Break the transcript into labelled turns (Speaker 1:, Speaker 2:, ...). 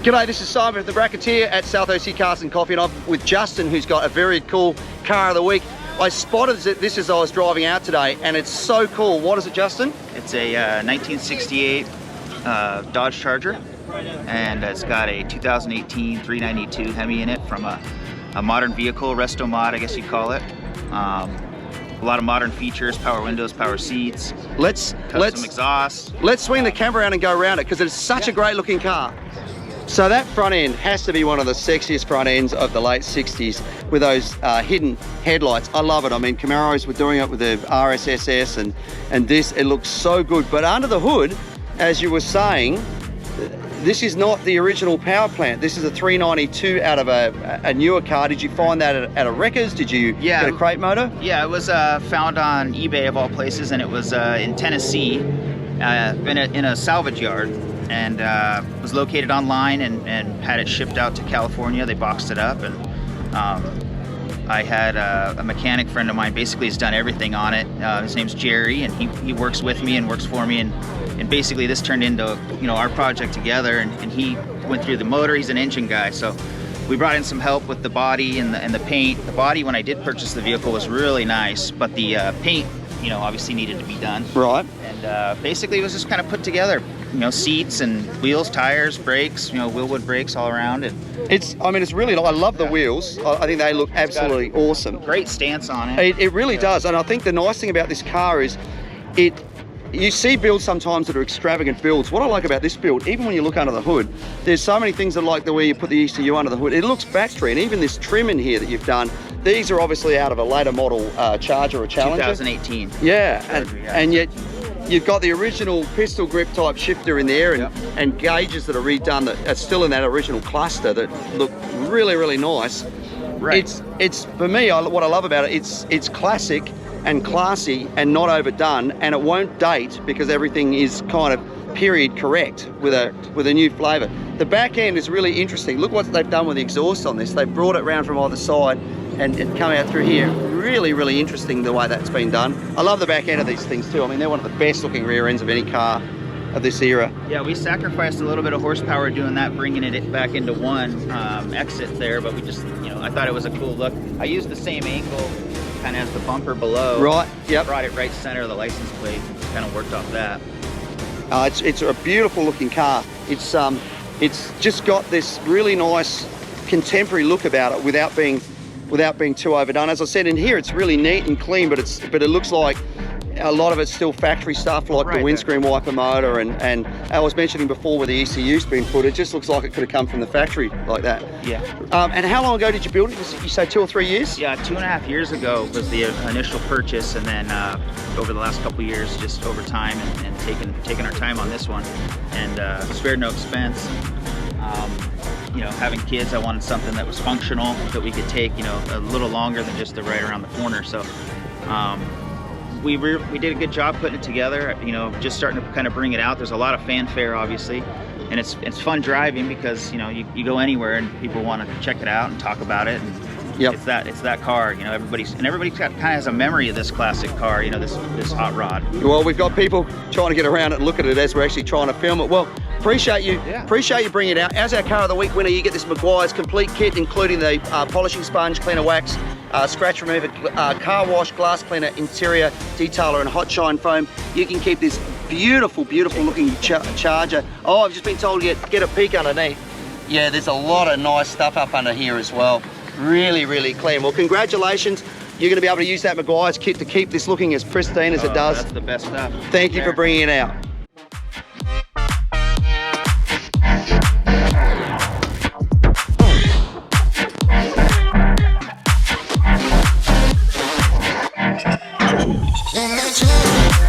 Speaker 1: G'day, this is Simon at the Bracketeer at South OC Cars and Coffee, and I'm with Justin, who's got a very cool car of the week. I spotted this as I was driving out today, and it's so cool. What is it, Justin?
Speaker 2: It's a 1968 Dodge Charger, and it's got a 2018 392 Hemi in it from a modern vehicle, resto mod, I guess you'd call it. A lot of modern features, power windows, power seats, custom exhaust.
Speaker 1: Let's swing the camera around and go around it, because it's such a great looking car. So that front end has to be one of the sexiest front ends of the late 60s with those hidden headlights. I love it. I mean, Camaros were doing it with the RSSS and this, it looks so good. But under the hood, as you were saying, this is not the original power plant. This is a 392 out of a newer car. Did you find that at a Wreckers? Did you get a crate motor?
Speaker 2: Yeah, it was found on eBay of all places, and it was in Tennessee, in a salvage yard. And was located online and had it shipped out to California. They boxed it up, and I had a mechanic friend of mine basically has done everything on it. His name's Jerry, and he works with me and works for me, and basically this turned into, you know, our project together, and he went through the motor. He's an engine guy, so we brought in some help with the body and the paint. The body, when I did purchase the vehicle, was really nice, but the paint, you know, obviously needed to be done.
Speaker 1: Right.
Speaker 2: And basically it was just kind of put together. You know, seats and wheels, tires, brakes, you know, Willwood brakes all around. And
Speaker 1: it's really, I love the wheels. I think they look absolutely awesome.
Speaker 2: Great stance on it.
Speaker 1: It really does. And I think the nice thing about this car is you see builds sometimes that are extravagant builds. What I like about this build, even when you look under the hood, there's so many things that, like the way you put the ECU under the hood, it looks factory. And even this trim in here that you've done, these are obviously out of a later model Charger or Challenger.
Speaker 2: 2018.
Speaker 1: Yeah, and yet you've got the original pistol grip type shifter in there, and gauges that are redone that are still in that original cluster that look really, really nice.
Speaker 2: Right.
Speaker 1: It's for me, what I love about it, it's classic and classy and not overdone, and it won't date because everything is kind of period correct with a new flavour. The back end is really interesting. Look what they've done with the exhaust on this. They've brought it around from either side and come out through here. Really, really interesting the way that's been done. I love the back end of these things too. I mean, they're one of the best looking rear ends of any car of this era.
Speaker 2: Yeah, we sacrificed a little bit of horsepower doing that, bringing it back into one exit there, but we just, you know, I thought it was a cool look. I used the same angle kind of as the bumper below.
Speaker 1: Right, yep.
Speaker 2: Brought it right center of the license plate, kind of worked off that.
Speaker 1: It's a beautiful looking car. It's just got this really nice contemporary look about it without being too overdone. As I said, in here it's really neat and clean, but it looks like a lot of it's still factory stuff, like the windscreen wiper motor, and I was mentioning before where the ECU's been put, it just looks like it could have come from the factory like that.
Speaker 2: Yeah.
Speaker 1: And how long ago did you build it? You say 2 or 3 years?
Speaker 2: Yeah, 2.5 years ago was the initial purchase, and then over the last couple of years, just over time and taking our time on this one, and spared no expense. You know, having kids, I wanted something that was functional, that we could take, you know, a little longer than just the right around the corner. So we did a good job putting it together, you know, just starting to kind of bring it out. There's a lot of fanfare, obviously, and it's fun driving because, you know, you go anywhere and people want to check it out and talk about it. And it's that car, you know, everybody kind of has a memory of this classic car, you know, this hot rod.
Speaker 1: Well, we've got people trying to get around it and look at it as we're actually trying to film it. Well, appreciate you bringing it out. As our car of the week winner, you get this Meguiar's complete kit, including the polishing sponge, cleaner wax, scratch remover, car wash, glass cleaner, interior detailer, and hot shine foam. You can keep this beautiful, beautiful looking Charger. Oh, I've just been told to get a peek underneath. Yeah, there's a lot of nice stuff up under here as well. Really, really clean. Well, congratulations. You're going to be able to use that Meguiar's kit to keep this looking as pristine as it does.
Speaker 2: That's the best stuff.
Speaker 1: Thank you for bringing it out.
Speaker 3: Let's go.